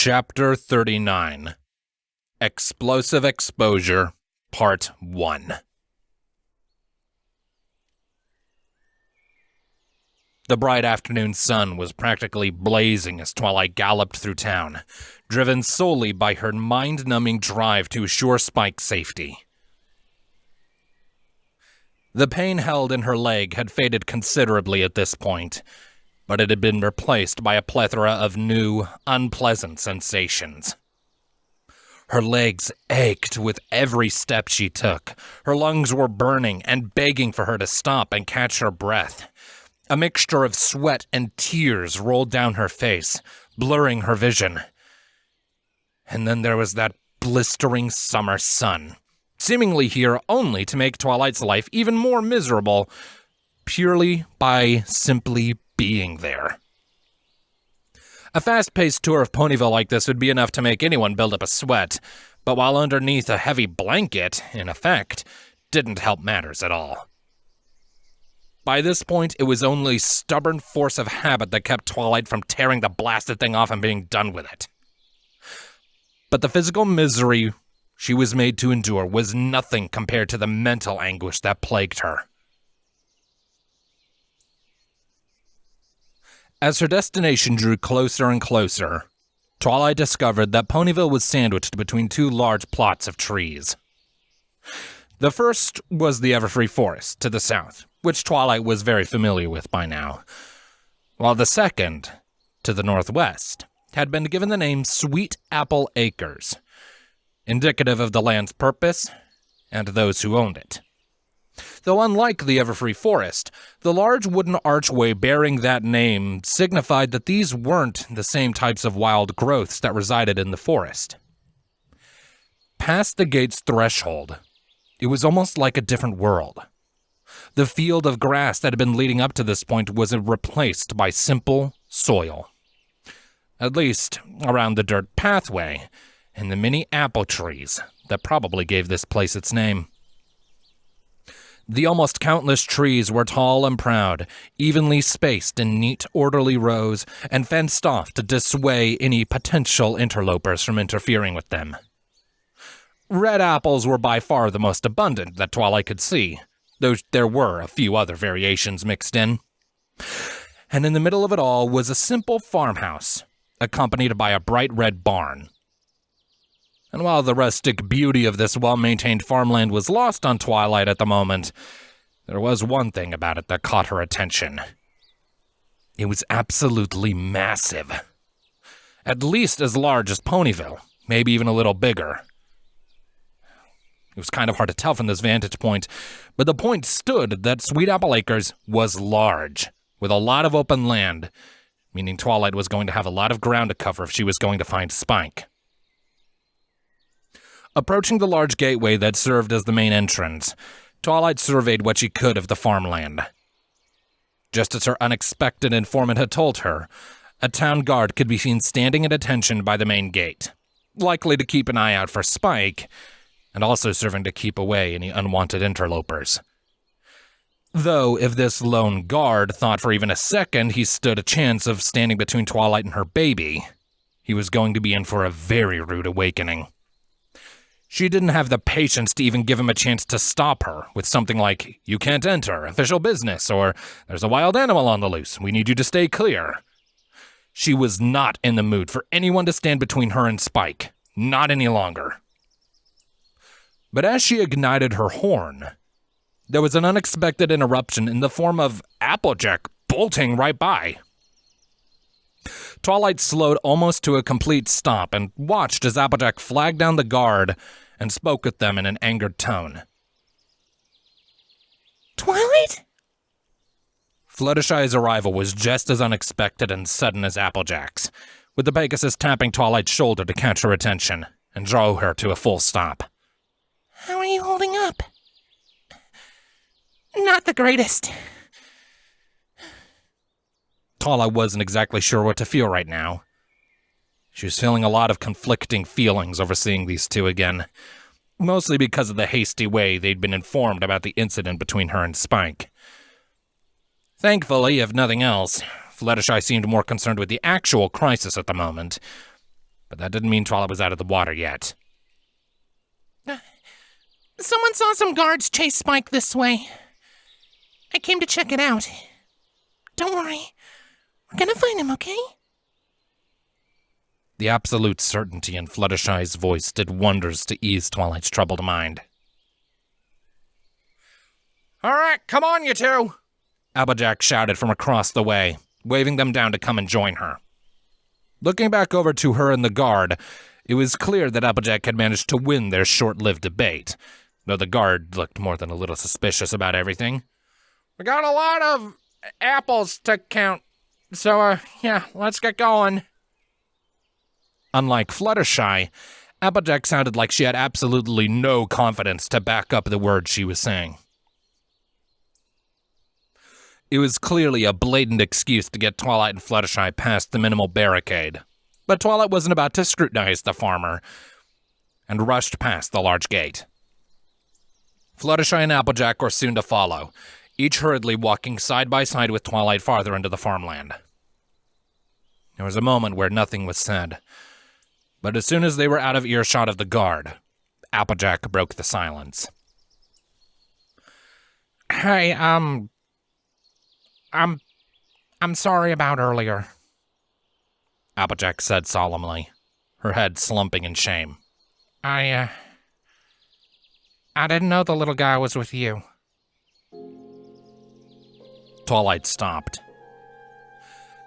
Chapter 39 Explosive Exposure, Part 1. The bright afternoon sun was practically blazing as Twilight galloped through town, driven solely by her mind-numbing drive to assure Spike's safety. The pain held in her leg had faded considerably at this point, but it had been replaced by a plethora of new, unpleasant sensations. Her legs ached with every step she took. Her lungs were burning and begging for her to stop and catch her breath. A mixture of sweat and tears rolled down her face, blurring her vision. And then there was that blistering summer sun, seemingly here only to make Twilight's life even more miserable, purely by simply being there. A fast-paced tour of Ponyville like this would be enough to make anyone build up a sweat, but while underneath a heavy blanket, in effect, didn't help matters at all. By this point, it was only stubborn force of habit that kept Twilight from tearing the blasted thing off and being done with it. But the physical misery she was made to endure was nothing compared to the mental anguish that plagued her. As her destination drew closer and closer, Twilight discovered that Ponyville was sandwiched between two large plots of trees. The first was the Everfree Forest to the south, which Twilight was very familiar with by now, while the second, to the northwest, had been given the name Sweet Apple Acres, indicative of the land's purpose and those who owned it. Though unlike the Everfree Forest, the large wooden archway bearing that name signified that these weren't the same types of wild growths that resided in the forest. Past the gate's threshold, it was almost like a different world. The field of grass that had been leading up to this point was replaced by simple soil. At least around the dirt pathway and the many apple trees that probably gave this place its name. The almost countless trees were tall and proud, evenly spaced in neat, orderly rows, and fenced off to dissuade any potential interlopers from interfering with them. Red apples were by far the most abundant that Twilight could see, though there were a few other variations mixed in. And in the middle of it all was a simple farmhouse, accompanied by a bright red barn. And while the rustic beauty of this well-maintained farmland was lost on Twilight at the moment, there was one thing about it that caught her attention. It was absolutely massive. At least as large as Ponyville, maybe even a little bigger. It was kind of hard to tell from this vantage point, but the point stood that Sweet Apple Acres was large, with a lot of open land, meaning Twilight was going to have a lot of ground to cover if she was going to find Spike. Approaching the large gateway that served as the main entrance, Twilight surveyed what she could of the farmland. Just as her unexpected informant had told her, a town guard could be seen standing at attention by the main gate, likely to keep an eye out for Spike, and also serving to keep away any unwanted interlopers. Though, if this lone guard thought for even a second he stood a chance of standing between Twilight and her baby, he was going to be in for a very rude awakening. She didn't have the patience to even give him a chance to stop her with something like, "You can't enter, official business," or "There's a wild animal on the loose, we need you to stay clear." She was not in the mood for anyone to stand between her and Spike, not any longer. But as she ignited her horn, there was an unexpected interruption in the form of Applejack bolting right by. Twilight slowed almost to a complete stop and watched as Applejack flagged down the guard and spoke with them in an angered tone. "Twilight?" Fluttershy's arrival was just as unexpected and sudden as Applejack's, with the Pegasus tapping Twilight's shoulder to catch her attention and draw her to a full stop. "How are you holding up?" "Not the greatest." Twilight wasn't exactly sure what to feel right now. She was feeling a lot of conflicting feelings over seeing these two again, mostly because of the hasty way they'd been informed about the incident between her and Spike. Thankfully, if nothing else, Fluttershy seemed more concerned with the actual crisis at the moment, But that didn't mean Twilight was out of the water yet. Someone saw some guards chase Spike this way. I came to check it out. Don't worry. We're gonna find him, okay? The absolute certainty in Fluttershy's voice did wonders to ease Twilight's troubled mind. "All right, come on, you two!" Applejack shouted from across the way, waving them down to come and join her. Looking back over to her and the guard, it was clear that Applejack had managed to win their short-lived debate, though the guard looked more than a little suspicious about everything. "We got a lot of apples to count, so, yeah, let's get going." Unlike Fluttershy, Applejack sounded like she had absolutely no confidence to back up the words she was saying. It was clearly a blatant excuse to get Twilight and Fluttershy past the minimal barricade, but Twilight wasn't about to scrutinize the farmer, and rushed past the large gate. Fluttershy and Applejack were soon to follow, each hurriedly walking side by side with Twilight farther into the farmland. There was a moment where nothing was said, but as soon as they were out of earshot of the guard, Applejack broke the silence. "Hey, I'm sorry about earlier," Applejack said solemnly, her head slumping in shame. I didn't know the little guy was with you." Twilight stopped.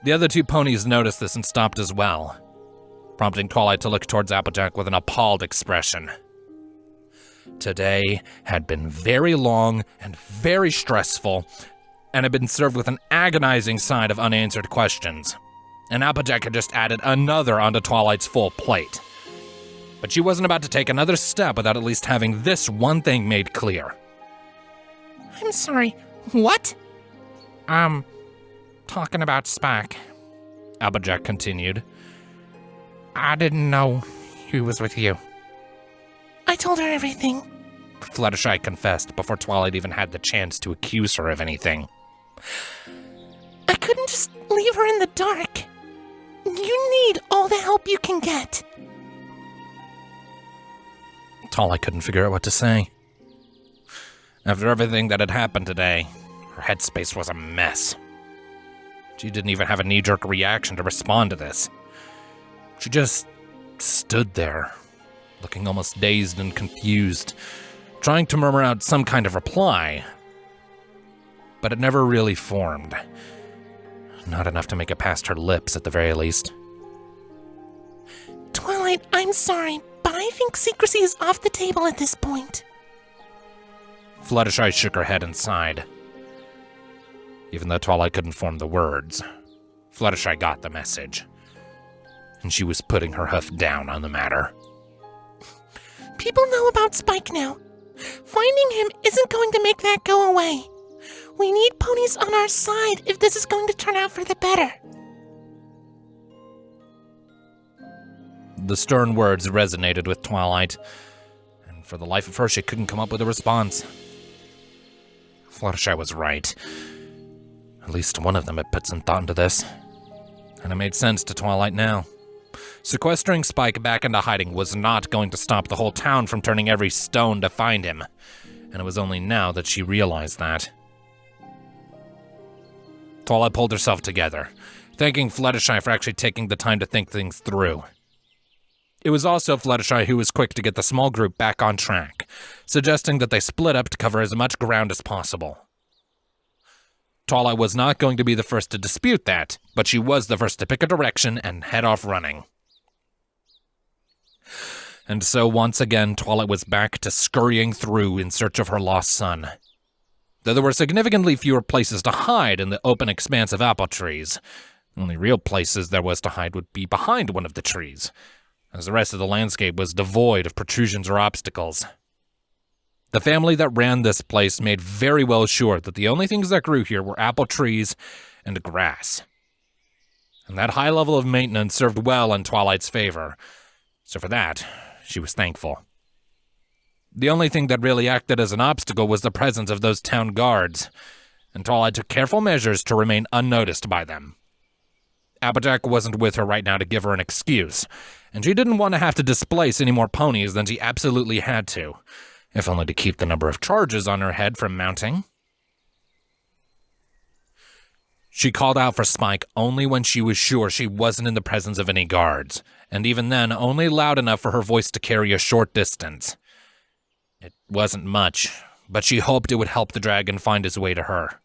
The other two ponies noticed this and stopped as well, prompting Twilight to look towards Applejack with an appalled expression. Today had been very long and very stressful, and had been served with an agonizing side of unanswered questions, and Applejack had just added another onto Twilight's full plate. But she wasn't about to take another step without at least having this one thing made clear. I'm sorry, what? Talking about Spike, Applejack continued. I didn't know he was with you. I told her everything, Fluttershy confessed before Twilight even had the chance to accuse her of anything. I couldn't just leave her in the dark. You need all the help you can get. Twilight couldn't figure out what to say. After everything that had happened today, her headspace was a mess. She didn't even have a knee-jerk reaction to respond to this. She just stood there, looking almost dazed and confused, trying to murmur out some kind of reply. But it never really formed. Not enough to make it past her lips, at the very least. Twilight, I'm sorry, but I think secrecy is off the table at this point. Fluttershy shook her head and sighed. Even though Twilight couldn't form the words, Fluttershy got the message, and she was putting her hoof down on the matter. People know about Spike now. Finding him isn't going to make that go away. We need ponies on our side if this is going to turn out for the better. The stern words resonated with Twilight, and for the life of her, she couldn't come up with a response. Fluttershy was right. At least one of them had put some thought into this, and it made sense to Twilight now. Sequestering Spike back into hiding was not going to stop the whole town from turning every stone to find him, and it was only now that she realized that. Twilight pulled herself together, thanking Fluttershy for actually taking the time to think things through. It was also Fluttershy who was quick to get the small group back on track, suggesting that they split up to cover as much ground as possible. Twilight was not going to be the first to dispute that, but she was the first to pick a direction and head off running. And so once again, Twilight was back to scurrying through in search of her lost son. Though there were significantly fewer places to hide in the open expanse of apple trees, the only real places there was to hide would be behind one of the trees, as the rest of the landscape was devoid of protrusions or obstacles. The family that ran this place made very well sure that the only things that grew here were apple trees and grass. And that high level of maintenance served well in Twilight's favor, so for that, she was thankful. The only thing that really acted as an obstacle was the presence of those town guards, and Twilight took careful measures to remain unnoticed by them. Applejack wasn't with her right now to give her an excuse, and she didn't want to have to displace any more ponies than she absolutely had to, if only to keep the number of charges on her head from mounting. She called out for Spike only when she was sure she wasn't in the presence of any guards, and even then only loud enough for her voice to carry a short distance. It wasn't much, but she hoped it would help the dragon find his way to her,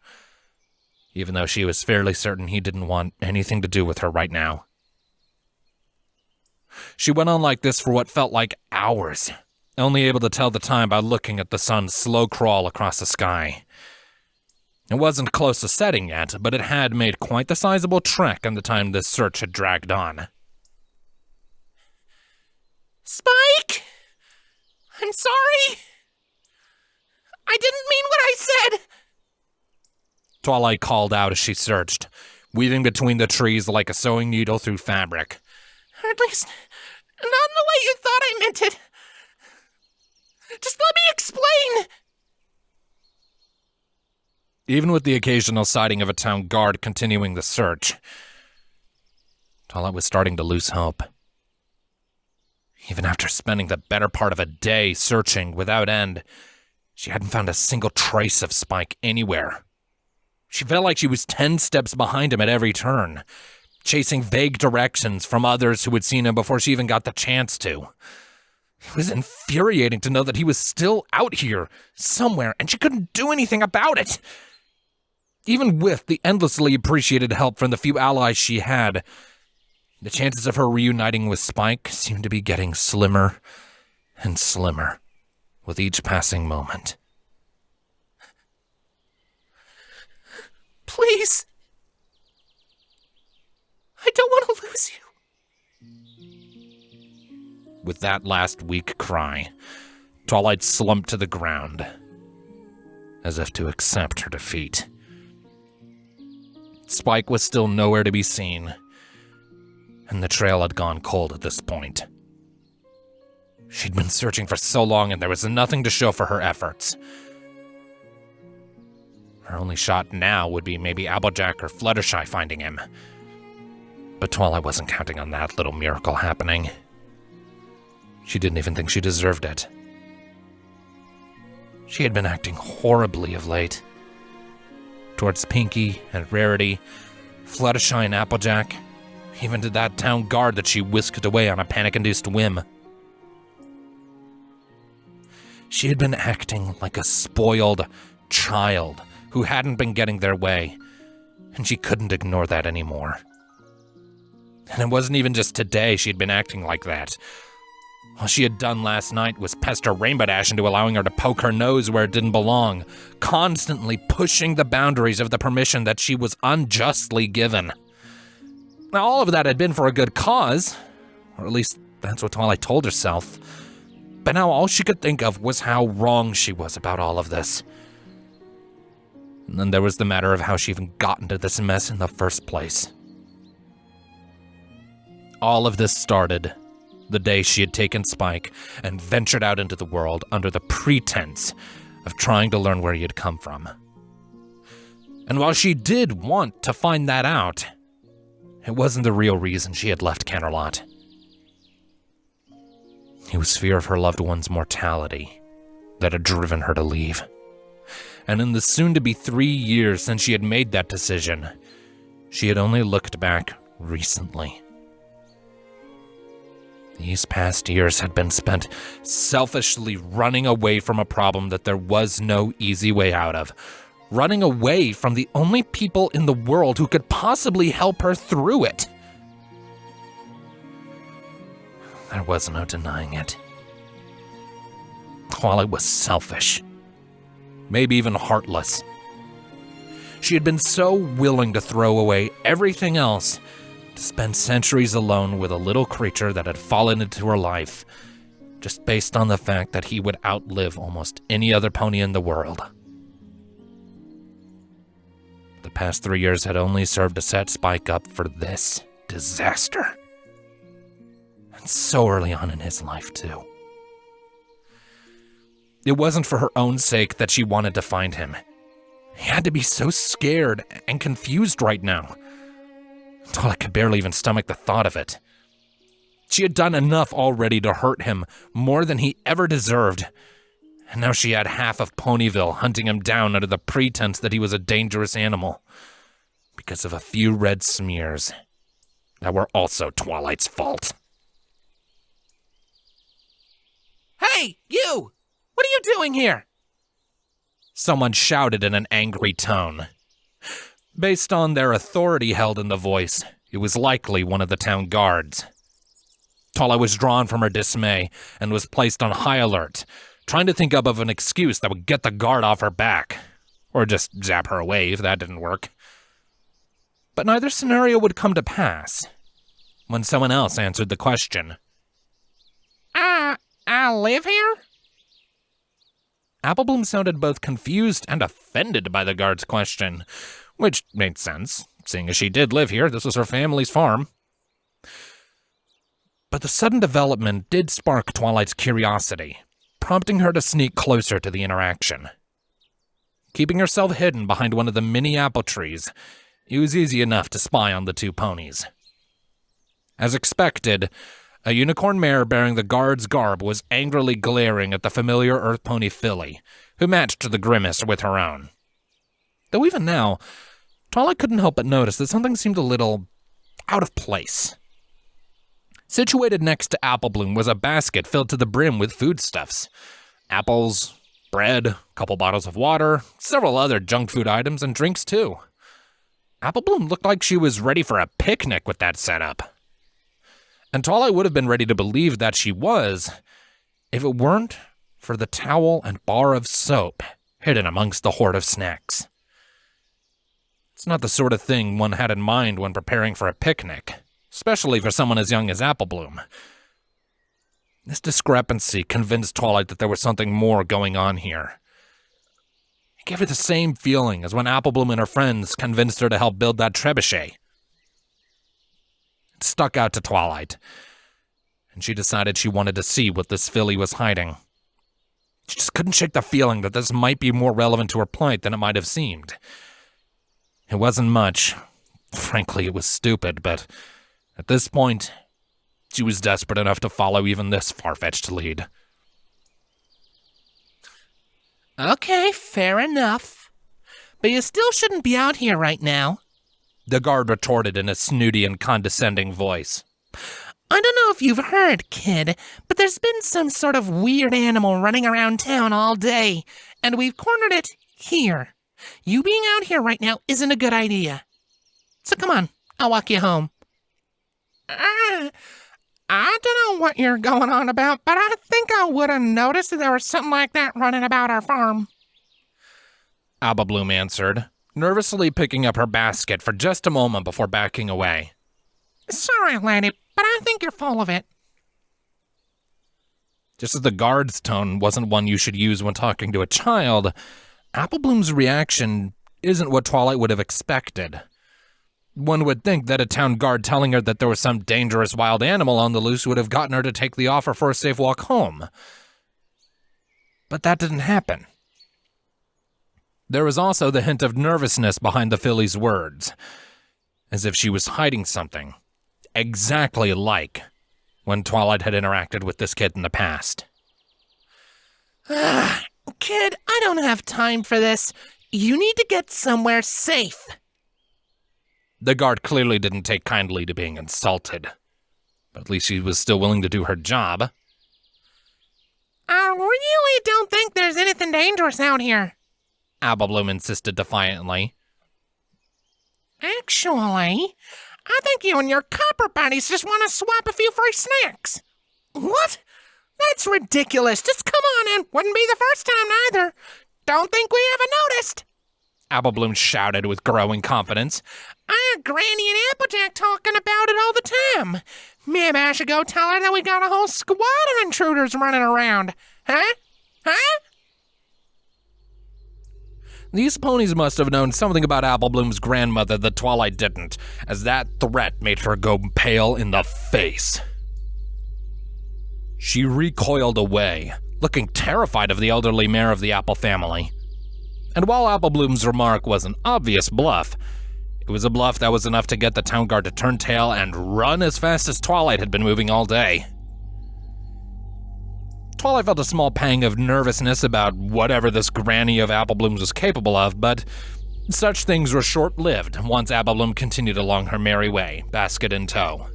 even though she was fairly certain he didn't want anything to do with her right now. She went on like this for what felt like hours, only able to tell the time by looking at the sun's slow crawl across the sky. It wasn't close to setting yet, but it had made quite the sizable trek in the time this search had dragged on. Spike! I'm sorry! I didn't mean what I said! Twilight called out as she searched, weaving between the trees like a sewing needle through fabric. Or at least, not in the way you thought I meant it. Just let me explain! Even with the occasional sighting of a town guard continuing the search, Twilight was starting to lose hope. Even after spending the better part of a day searching without end, she hadn't found a single trace of Spike anywhere. She felt like she was 10 steps behind him at every turn, chasing vague directions from others who had seen him before she even got the chance to. It was infuriating to know that he was still out here, somewhere, and she couldn't do anything about it. Even with the endlessly appreciated help from the few allies she had, the chances of her reuniting with Spike seemed to be getting slimmer and slimmer with each passing moment. Please. I don't want to lose you. With that last weak cry, Twilight slumped to the ground, as if to accept her defeat. Spike was still nowhere to be seen, and the trail had gone cold at this point. She'd been searching for so long, and there was nothing to show for her efforts. Her only shot now would be maybe Applejack or Fluttershy finding him. But Twilight wasn't counting on that little miracle happening. She didn't even think she deserved it. She had been acting horribly of late. Towards Pinky and Rarity, Fluttershy and Applejack, even to that town guard that she whisked away on a panic-induced whim. She had been acting like a spoiled child who hadn't been getting their way, and she couldn't ignore that anymore. And it wasn't even just today she'd been acting like that. All she had done last night was pester Rainbow Dash into allowing her to poke her nose where it didn't belong, constantly pushing the boundaries of the permission that she was unjustly given. Now, all of that had been for a good cause, or at least that's what Twilight told herself. But now all she could think of was how wrong she was about all of this. And then there was the matter of how she even got into this mess in the first place. All of this started the day she had taken Spike and ventured out into the world under the pretense of trying to learn where he had come from. And while she did want to find that out, it wasn't the real reason she had left Canterlot. It was fear of her loved one's mortality that had driven her to leave. And in the soon-to-be 3 years since she had made that decision, she had only looked back recently. These past years had been spent selfishly running away from a problem that there was no easy way out of, running away from the only people in the world who could possibly help her through it. There was no denying it. Twilight was selfish, maybe even heartless. She had been so willing to throw away everything else to spend centuries alone with a little creature that had fallen into her life, just based on the fact that he would outlive almost any other pony in the world. The past 3 years had only served to set Spike up for this disaster. And so early on in his life, too. It wasn't for her own sake that she wanted to find him. He had to be so scared and confused right now. Twilight could barely even stomach the thought of it. She had done enough already to hurt him, more than he ever deserved. And now she had half of Ponyville hunting him down under the pretense that he was a dangerous animal, because of a few red smears that were also Twilight's fault. "Hey, you! What are you doing here?" Someone shouted in an angry tone. Based on their authority held in the voice, it was likely one of the town guards. Twilight was drawn from her dismay and was placed on high alert, trying to think up of an excuse that would get the guard off her back, or just zap her away if that didn't work. But neither scenario would come to pass when someone else answered the question. I live here?" Applebloom sounded both confused and offended by the guard's question, which made sense, seeing as she did live here. This was her family's farm. But the sudden development did spark Twilight's curiosity, prompting her to sneak closer to the interaction. Keeping herself hidden behind one of the many apple trees, it was easy enough to spy on the two ponies. As expected, a unicorn mare bearing the guard's garb was angrily glaring at the familiar Earth Pony filly, who matched the grimace with her own. Though even now, Twilight couldn't help but notice that something seemed a little out of place. Situated next to Applebloom was a basket filled to the brim with foodstuffs. Apples, bread, a couple bottles of water, several other junk food items, and drinks too. Applebloom looked like she was ready for a picnic with that setup. And Twilight would have been ready to believe that she was, if it weren't for the towel and bar of soap hidden amongst the hoard of snacks. It's not the sort of thing one had in mind when preparing for a picnic, especially for someone as young as Applebloom. This discrepancy convinced Twilight that there was something more going on here. It gave her the same feeling as when Applebloom and her friends convinced her to help build that trebuchet. It stuck out to Twilight, and she decided she wanted to see what this filly was hiding. She just couldn't shake the feeling that this might be more relevant to her plight than it might have seemed. It wasn't much. Frankly, it was stupid, but at this point, she was desperate enough to follow even this far-fetched lead. "Okay, fair enough. But you still shouldn't be out here right now," the guard retorted in a snooty and condescending voice. "I don't know if you've heard, kid, but there's been some sort of weird animal running around town all day, and we've cornered it here. You being out here right now isn't a good idea. So come on, I'll walk you home." I don't know what you're going on about, but I think I would have noticed if there was something like that running about our farm," Applebloom answered, nervously picking up her basket for just a moment before backing away. "Sorry, lady, but I think you're full of it." Just as the guard's tone wasn't one you should use when talking to a child, Applebloom's reaction isn't what Twilight would have expected. One would think that a town guard telling her that there was some dangerous wild animal on the loose would have gotten her to take the offer for a safe walk home. But that didn't happen. There was also the hint of nervousness behind the filly's words, as if she was hiding something, exactly like when Twilight had interacted with this kid in the past. "Kid, I don't have time for this. You need to get somewhere safe." The guard clearly didn't take kindly to being insulted, but at least she was still willing to do her job. "I really don't think there's anything dangerous out here," Applebloom insisted defiantly. "Actually, I think you and your copper buddies just want to swap a few free snacks." "What? That's ridiculous. Just come on in. Wouldn't be the first time either. Don't think we haven't noticed." Applebloom shouted with growing confidence. "I hear Granny and Applejack talking about it all the time. Maybe I should go tell her that we got a whole squad of intruders running around. Huh? These ponies must have known something about Applebloom's grandmother that Twilight didn't, as that threat made her go pale in the face. She recoiled away, looking terrified of the elderly mare of the Apple family. And while Applebloom's remark was an obvious bluff, It was a bluff that was enough to get the town guard to turn tail and run as fast as Twilight had been moving all day. Twilight felt a small pang of nervousness about whatever this granny of Applebloom's was capable of, but such things were short-lived once Applebloom continued along her merry way, basket in tow.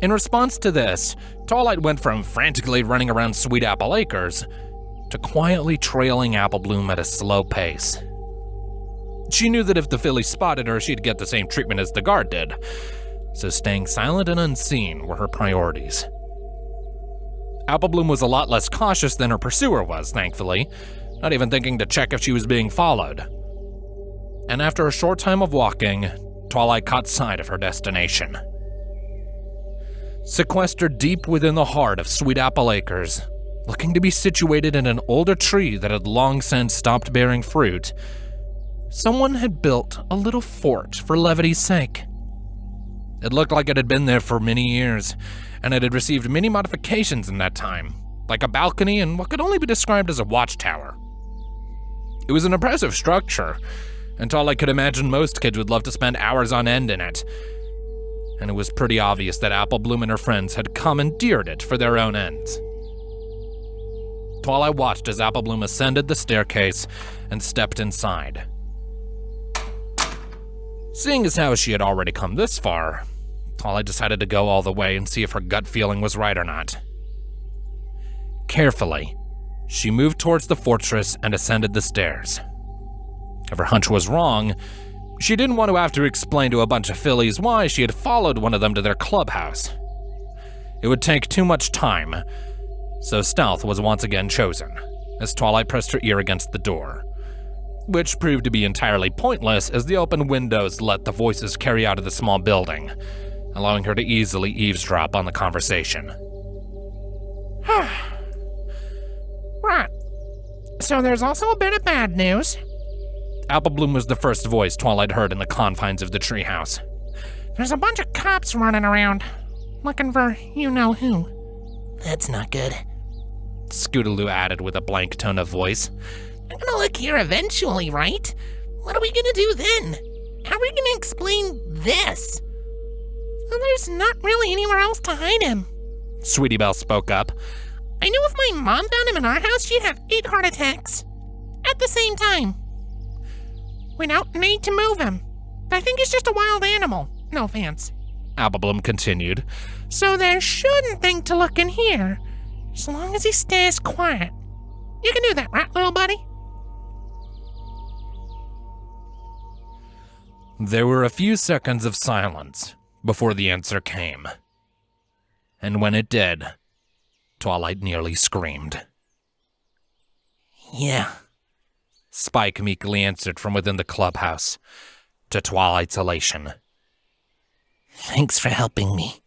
In response to this, Twilight went from frantically running around Sweet Apple Acres to quietly trailing Applebloom at a slow pace. She knew that if the filly spotted her, she'd get the same treatment as the guard did, so staying silent and unseen were her priorities. Applebloom was a lot less cautious than her pursuer was, thankfully, not even thinking to check if she was being followed. And after a short time of walking, Twilight caught sight of her destination. Sequestered deep within the heart of Sweet Apple Acres, looking to be situated in an older tree that had long since stopped bearing fruit, someone had built a little fort for levity's sake. It looked like it had been there for many years, and it had received many modifications in that time, like a balcony and what could only be described as a watchtower. It was an impressive structure, and Twilight could imagine most kids would love to spend hours on end in it. And it was pretty obvious that Applebloom and her friends had commandeered it for their own ends. Twilight watched as Applebloom ascended the staircase and stepped inside. Seeing as how she had already come this far, Twilight decided to go all the way and see if her gut feeling was right or not. Carefully, she moved towards the fortress and ascended the stairs. If her hunch was wrong, she didn't want to have to explain to a bunch of fillies why she had followed one of them to their clubhouse. It would take too much time, so stealth was once again chosen, as Twilight pressed her ear against the door, which proved to be entirely pointless as the open windows let the voices carry out of the small building, allowing her to easily eavesdrop on the conversation. Right. So there's also a bit of bad news. Applebloom was the first voice Twilight heard in the confines of the treehouse. There's a bunch of cops running around, looking for you-know-who. That's not good, Scootaloo added with a blank tone of voice. They're gonna look here eventually, right? What are we gonna do then? How are we gonna explain this? Well, there's not really anywhere else to hide him. Sweetie Belle spoke up. I knew if my mom found him in our house, she'd have 8 heart attacks. At the same time. We don't need to move him. I think he's just a wild animal. No offense. Applebloom continued. So there shouldn't think to look in here, as long as he stays quiet. You can do that, right, little buddy? There were a few seconds of silence before the answer came. And when it did, Twilight nearly screamed. Yeah, Spike meekly answered from within the clubhouse, to Twilight's elation. Thanks for helping me.